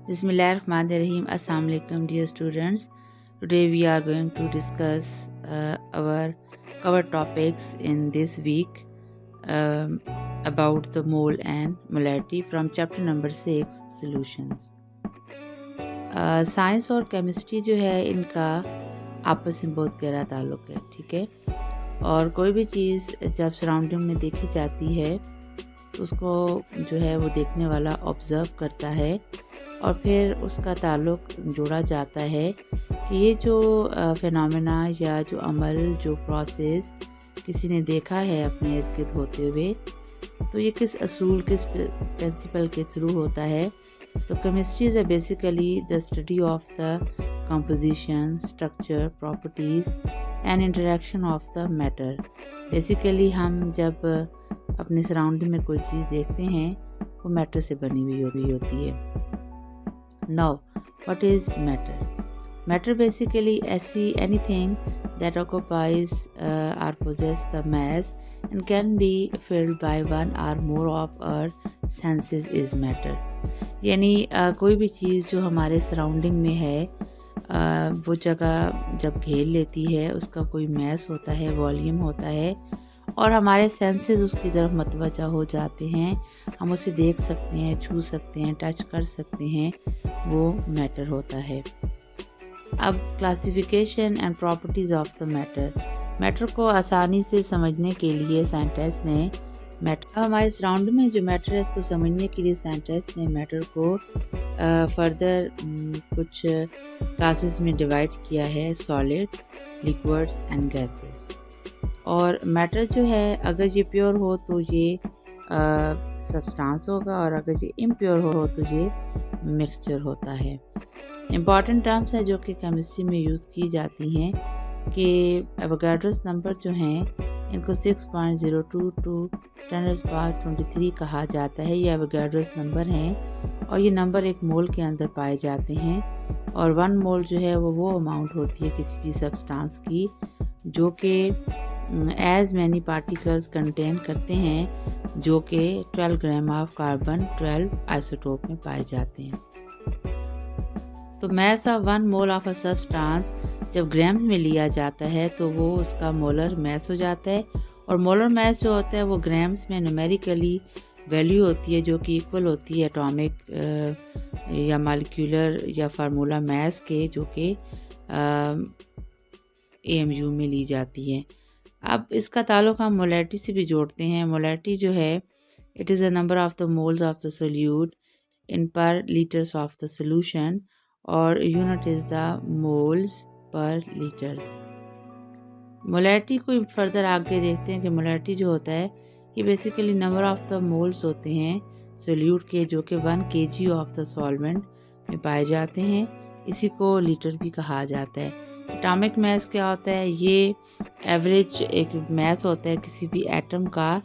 Bismillahirrahmanirrahim. Assalamu alaikum dear students. Today we are going to discuss our cover topics in this week about the mole and molarity from chapter number 6 solutions. Science और chemistry जो है इनका आपस में बहुत गहरा ताल्लुक़ है, ठीक है। और कोई भी चीज़ जब सराउंडिंग में देखी जाती है तो उसको जो है वो देखने वाला ऑब्ज़र्व करता है और फिर उसका ताल्लुक़ जोड़ा जाता है कि ये जो फिनोमेना या जो अमल, जो प्रोसेस किसी ने देखा है अपने इर्द गिर्द होते हुए, तो ये किस असूल, किस प्रिंसिपल के थ्रू होता है। तो chemistry is basically the study of the composition, structure, properties and interaction of the matter. Basically हम जब अपने सराउंडिंग में कोई चीज़ देखते हैं वो मैटर से बनी हुई होती है। Now what is matter? Matter basically anything that occupies or possess the mass and can be filled by one or more of our senses is matter। यानी कोई भी चीज़ जो हमारे सराउंडिंग में है वो जगह जब घेर लेती है, उसका कोई मैस होता है, वॉल्यूम होता है और हमारे सेंसेस उसकी तरफ मतवजा हो जाते हैं। हम उसे देख सकते हैं, छू सकते हैं, टच कर सकते हैं, वो मैटर होता है। अब classification and properties of the matter. Matter को आसानी से समझने के लिए साइंटिस्ट ने हमारे सराउंडिंग में जो मैटर है इसको समझने के लिए साइंटिस्ट ने मैटर को फर्दर कुछ क्लासेस में डिवाइड किया है, सॉलिड, लिक्विड्स एंड गैसेस। और मैटर जो है अगर ये प्योर हो तो ये सब्सटेंस होगा और अगर ये इम्प्योर हो तो ये मिक्सचर होता है। इम्पॉर्टेंट टर्म्स हैं जो कि केमिस्ट्री में यूज़ की जाती हैं कि एवोगाड्रोस नंबर जो हैं इनको 6.02 to 10⁻23 कहा जाता है। ये एवोगाड्रोस नंबर हैं और ये नंबर एक मोल के अंदर पाए जाते हैं। और 1 मोल जो है वो अमाउंट होती है किसी भी सब्सटेंस की जो कि एज मैनी पार्टिकल्स कंटेन करते हैं, जो कि 12 ग्राम ऑफ कार्बन 12 आइसोटोप में पाए जाते हैं। तो mass of 1 mole of a substance जब ग्राम में लिया जाता है तो वो उसका मोलर मैस हो जाता है। और मोलर मैस जो होता है वो ग्राम्स में न्यूमेरिकली वैल्यू होती है जो कि इक्वल होती है एटॉमिक या मॉलिक्यूलर या फार्मूला मैस के, जो कि AMU में ली जाती है। अब इसका ताल्लुक़ हम मोलैरिटी से भी जोड़ते हैं। मोलैरिटी जो है it is a number of the moles of the solute इन पर लीटर्स ऑफ द सोल्यूशन और unit is the moles per litre. Molarity को फर्दर आगे देखते हैं कि मोलैरिटी जो होता है ये basically number of the moles होते हैं सोल्यूट के, जो कि 1 kg ऑफ द सॉल्वेंट में पाए जाते हैं। इसी को लीटर भी कहा जाता है। एटॉमिक मैस क्या होता है? ये एवरेज एक मैस होता है किसी भी एटम का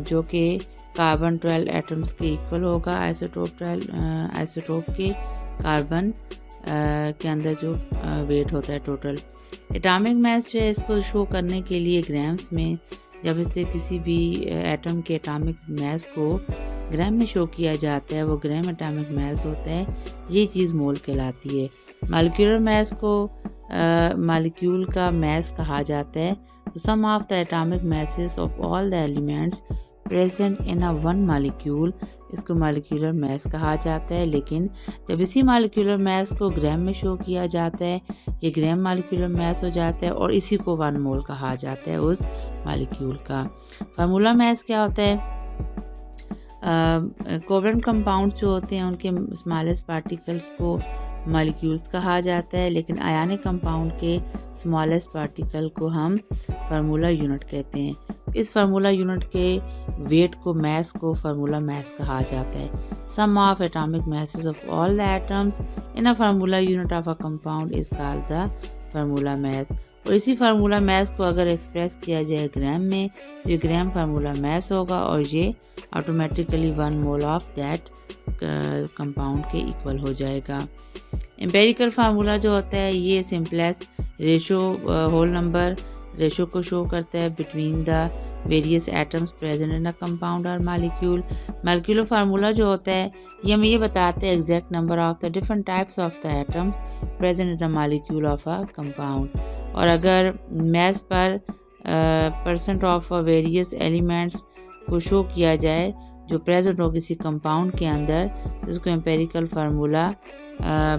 जो कि कार्बन 12 एटम्स के इक्वल होगा। आइसोटोप के कार्बन के अंदर जो वेट होता है टोटल। एटॉमिक मैस जो है इसको शो करने के लिए ग्राम्स में, जब इससे किसी भी एटम के एटॉमिक मैस को ग्राम में शो किया जाता है वो ग्राम एटॉमिक मैस होता है। ये चीज़ मोल कहलाती है। मॉलिक्यूलर मैस को मॉलिक्यूल का मैस कहा जाता है। तो sum of the atomic masses of all the elements present in a 1 molecule, इसको मॉलिक्यूलर मैस कहा जाता है। लेकिन जब इसी मॉलिक्यूलर मैस को ग्राम में शो किया जाता है ये ग्राम मॉलिक्यूलर मैस हो जाता है और इसी को 1 मोल कहा जाता है उस मॉलिक्यूल का। फार्मूला मैस क्या होता है? कोवेलेंट कंपाउंड जो होते हैं उनके स्मॉलेस्ट पार्टिकल्स को मॉलिक्यूल्स कहा जाता है, लेकिन आयनिक कंपाउंड के स्मॉलेस्ट पार्टिकल को हम फार्मूला यूनिट कहते हैं। इस फार्मूला यूनिट के वेट को, मैस को फार्मूला मैस कहा जाता है। Sum of atomic masses of all the atoms in a formula unit of a compound is called the formula mass. और इसी फार्मूला मैस को अगर एक्सप्रेस किया जाए ग्राम में तो ये ग्राम फार्मूला मैस होगा और ये automatically 1 mole of that compound के इक्वल हो जाएगा। एम्पेरिकल फार्मूला जो होता है ये simplest ratio whole number ratio को शो करता है between the various atoms present in a compound और मालिक्यूल। मालिक्यूलर फार्मूला जो होता है ये हमें ये बताते हैं exact number of the different types of the atoms present in a molecule of a compound. और अगर मैस पर परसेंट ऑफ वेरियस एलिमेंट्स को शो किया जाए जो प्रेजेंट हो किसी कंपाउंड के अंदर, जिसको एम्पेरिकल फार्मूला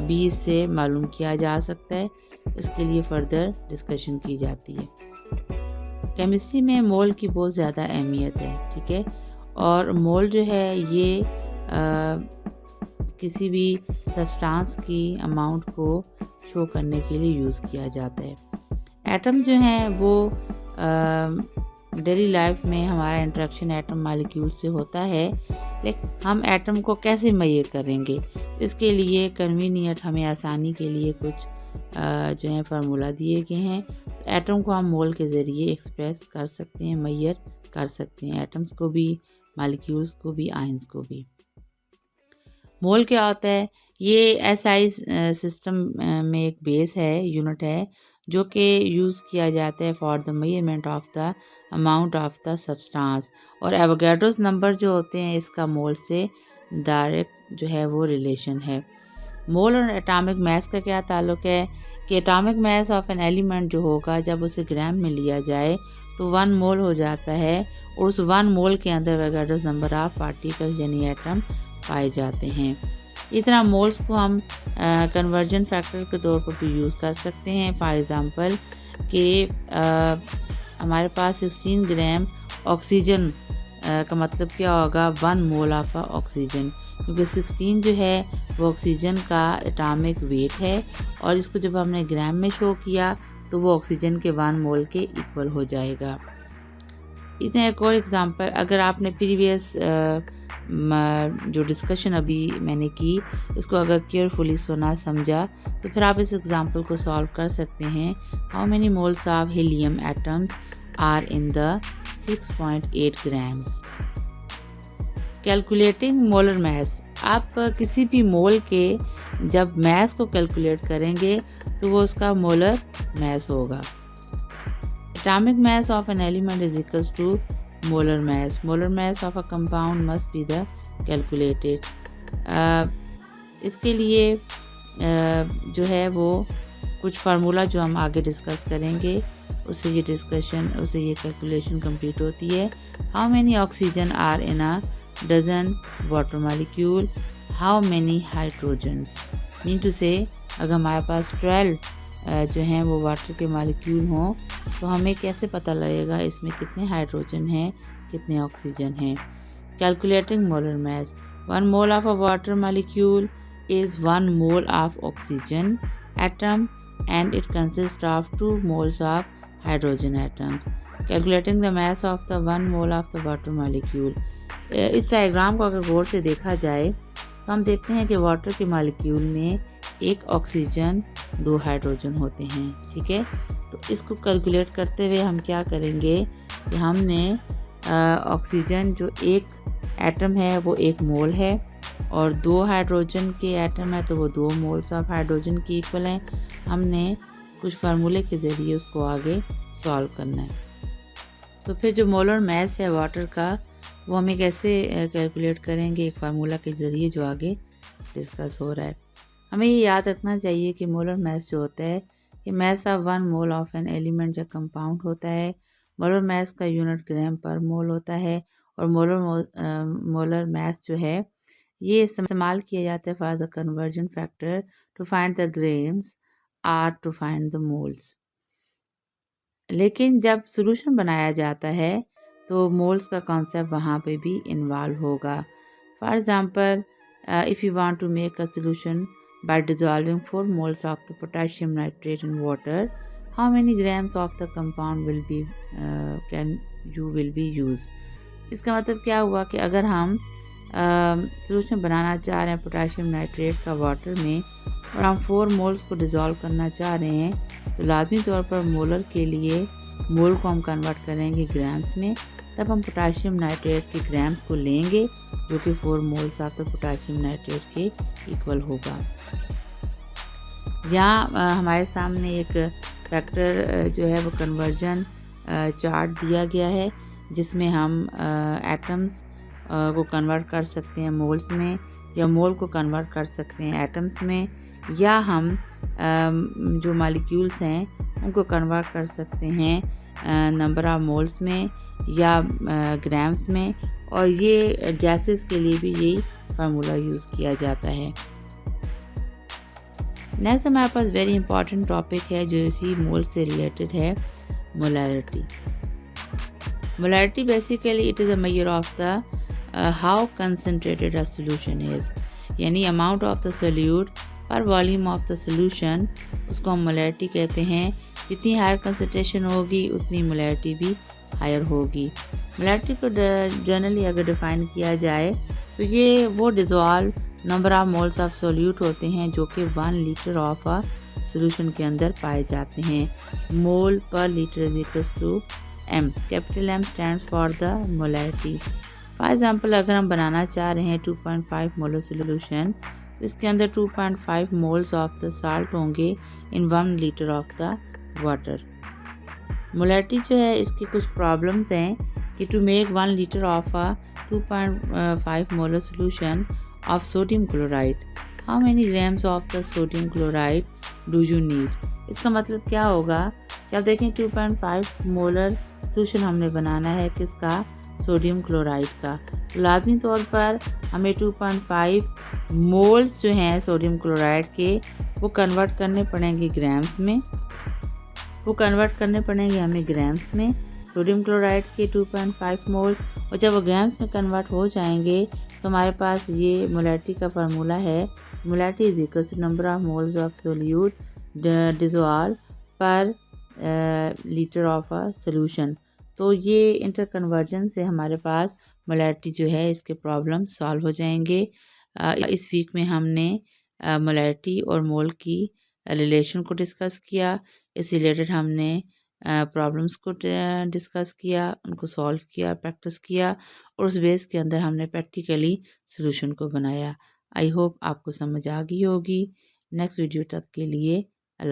20 से मालूम किया जा सकता है। इसके लिए फर्दर डिस्कशन की जाती है। केमिस्ट्री में मोल की बहुत ज़्यादा अहमियत है, ठीक है। और मोल जो है ये किसी भी सब्सटेंस की अमाउंट को शो करने के लिए यूज़ किया जाता है। एटम जो हैं वो डेली लाइफ में हमारा इंटरेक्शन एटम मालिक्यूल से होता है, लेकिन हम एटम को कैसे मेजर करेंगे, इसके लिए कन्वीनियंट हमें आसानी के लिए कुछ जो है फार्मूला दिए गए हैं। तो एटम को हम मोल के ज़रिए एक्सप्रेस कर सकते हैं, मेजर कर सकते हैं, एटम्स को भी, मालिक्यूल्स को भी, आयंस को भी। मोल क्या होता है? ये एसआई सिस्टम में एक बेस है, यूनिट है, जो कि यूज़ किया जाता है for the measurement of the amount of the substance. और एवोगाड्रोस नंबर जो होते हैं इसका मोल से डायरेक्ट जो है वो रिलेशन है। मोल और एटॉमिक मास का क्या ताल्लुक़ है कि atomic mass of an element जो होगा जब उसे ग्राम में लिया जाए तो 1 मोल हो जाता है, और उस 1 मोल के अंदर एवोगाड्रोस नंबर ऑफ पार्टिकल्स यानी एटम पाए जाते हैं। इस तरह मोल्स को हम कन्वर्जन फैक्टर के तौर पर भी यूज़ कर सकते हैं। फॉर एग्ज़ाम्पल कि हमारे पास 16 ग्राम ऑक्सीजन का मतलब क्या होगा, 1 मोल ऑफ ऑक्सीजन, क्योंकि 16 जो है वो ऑक्सीजन का एटॉमिक वेट है, और इसको जब हमने ग्राम में शो किया तो वो ऑक्सीजन के 1 मोल के इक्वल हो जाएगा। इसमें एक और एग्ज़ाम्पल, अगर आपने प्रीवियस जो डिस्कशन अभी मैंने की इसको अगर केयरफुली सुना समझा तो फिर आप इस एग्ज़ाम्पल को सॉल्व कर सकते हैं। How many moles of helium atoms are in the 6.8 grams. Calculating molar mass, आप किसी भी मोल के जब मास को कैलकुलेट करेंगे तो वो उसका मोलर मास होगा। Atomic mass of an element is equals to molar mass. Molar mass of a compound must be the calculated. इसके लिए जो है वो कुछ फार्मूला जो हम आगे डिस्कस करेंगे उससे ये कैलकुलेशन कंप्लीट होती है। How many oxygen are in a dozen water molecule, how many hydrogens, mean to say अगर हमारे पास 12 जो हैं वो वाटर के मालिक्यूल हों तो हमें कैसे पता लगेगा इसमें कितने हाइड्रोजन हैं, कितने ऑक्सीजन हैं। Calculating molar mass, 1 mole of a water molecule is 1 mole of oxygen atom and it consist of 2 moles of hydrogen atoms. Calculating the mass of the 1 mole of the water molecule. इस diagram को अगर गौर से देखा जाए तो हम देखते हैं कि वाटर के मालिक्यूल में 1 ऑक्सीजन 2 हाइड्रोजन होते हैं, ठीक है। तो इसको कैलकुलेट करते हुए हम क्या करेंगे कि हमने ऑक्सीजन जो 1 एटम है वो 1 मोल है, और 2 हाइड्रोजन के एटम है तो वो 2 मोल्स ऑफ हाइड्रोजन की इक्वल हैं। हमने कुछ फार्मूले के ज़रिए उसको आगे सॉल्व करना है। तो फिर जो मोलर मास है वाटर का वो हमें कैसे कैलकुलेट करेंगे, एक फार्मूला के ज़रिए जो आगे डिस्कस हो रहा है। हमें ये याद रखना चाहिए कि मोलर मास जो होता है कि mass of 1 mole of an element या कंपाउंड होता है। मोलर मास का यूनिट ग्राम पर मोल होता है, और मोलर मास जो है ये इस्तेमाल किया जाता है for the conversion factor to find the grams or to find the moles. लेकिन जब सोल्यूशन बनाया जाता है तो मोल्स का कॉन्सेप्ट वहाँ पे भी इन्वॉल्व होगा। For example if you want to make a solution by dissolving 4 moles of the potassium nitrate in water, how many grams of the compound will be used। इसका मतलब क्या हुआ कि अगर हम सोल्यूशन बनाना चाह रहे हैं पोटाशियम नाइट्रेट का वाटर में और हम 4 मोल्स को डिज़ोल्व करना चाह रहे हैं तो लाजमी तौर पर मोलर के लिए मोल को हम कन्वर्ट करेंगे ग्राम्स में, तब हम पोटाशियम नाइट्रेट के ग्राम्स को लेंगे जो कि 4 moles of the potassium nitrate के इक्वल होगा। यहाँ हमारे सामने एक फैक्टर जो है वो कन्वर्जन चार्ट दिया गया है। जिसमें हम एटम्स को कन्वर्ट कर सकते हैं मोल्स में, या मोल को कन्वर्ट कर सकते हैं एटम्स में, या हम जो मालिक्यूल्स हैं उनको कन्वर्ट कर सकते हैं नंबर ऑफ मोल्स में या ग्राम्स में। और ये गैसेस के लिए भी यही फार्मूला यूज़ किया जाता है। नेक्स्ट हमारे पास वेरी इंपॉर्टेंट टॉपिक है जो इसी मोल से रिलेटेड है, molarity. Molarity basically it is a measure of the how concentrated a solution is, यानी अमाउंट ऑफ द सोल्यूट पर वॉल्यूम ऑफ द सोल्यूशन, उसको हम मोलैरिटी कहते हैं। जितनी हायर कंसनट्रेशन होगी उतनी मोलैरिटी भी हायर होगी। मोलैरिटी को जनरली अगर डिफाइन किया जाए तो ये वो dissolve number of moles of solute होते हैं जो कि 1 लीटर ऑफ अ सोल्यूशन के अंदर पाए जाते हैं। Mole per litre is equal to M. Capital M stands for the molarity. For example अगर हम बनाना चाह रहे हैं 2.5 मोलर सोल्यूशन, तो इसके अंदर 2.5 मोल्स ऑफ द साल्ट होंगे in 1 litre of the water. Molarity जो है इसकी कुछ प्रॉब्लम्स हैं कि to make 1 litre of a 2.5 molar solution of sodium chloride, how many grams of the sodium chloride do you need? इसका मतलब क्या होगा कि आप देखें 2.5 मोलर सोल्यूशन हमने बनाना है किसका, सोडियम क्लोराइड का। तो लाजमी तौर पर हमें 2.5 मोल्स जो हैं सोडियम क्लोराइड के वो कन्वर्ट करने पड़ेंगे ग्राम्स में, वो कन्वर्ट करने पड़ेंगे हमें ग्राम्स में सोडियम क्लोराइड के 2.5 मोल। और जब वो ग्राम्स में कन्वर्ट हो जाएंगे तो हमारे पास ये मोलैरिटी का फार्मूला है, molarity is equal to number of moles of solute dissolve per litre of a solution. तो ये इंटर कन्वर्जन से हमारे पास मोलैरिटी जो है इसके प्रॉब्लम सॉल्व हो जाएंगे। इस वीक में हमने मोलैरिटी और मोल की रिलेशन को डिस्कस किया। इस रिलेटेड हमने प्रॉब्लम्स को डिस्कस किया, उनको सॉल्व किया, प्रैक्टिस किया और उस बेस के अंदर हमने प्रैक्टिकली सॉल्यूशन को बनाया। आई होप आपको समझ आ गई होगी। नेक्स्ट वीडियो तक के लिए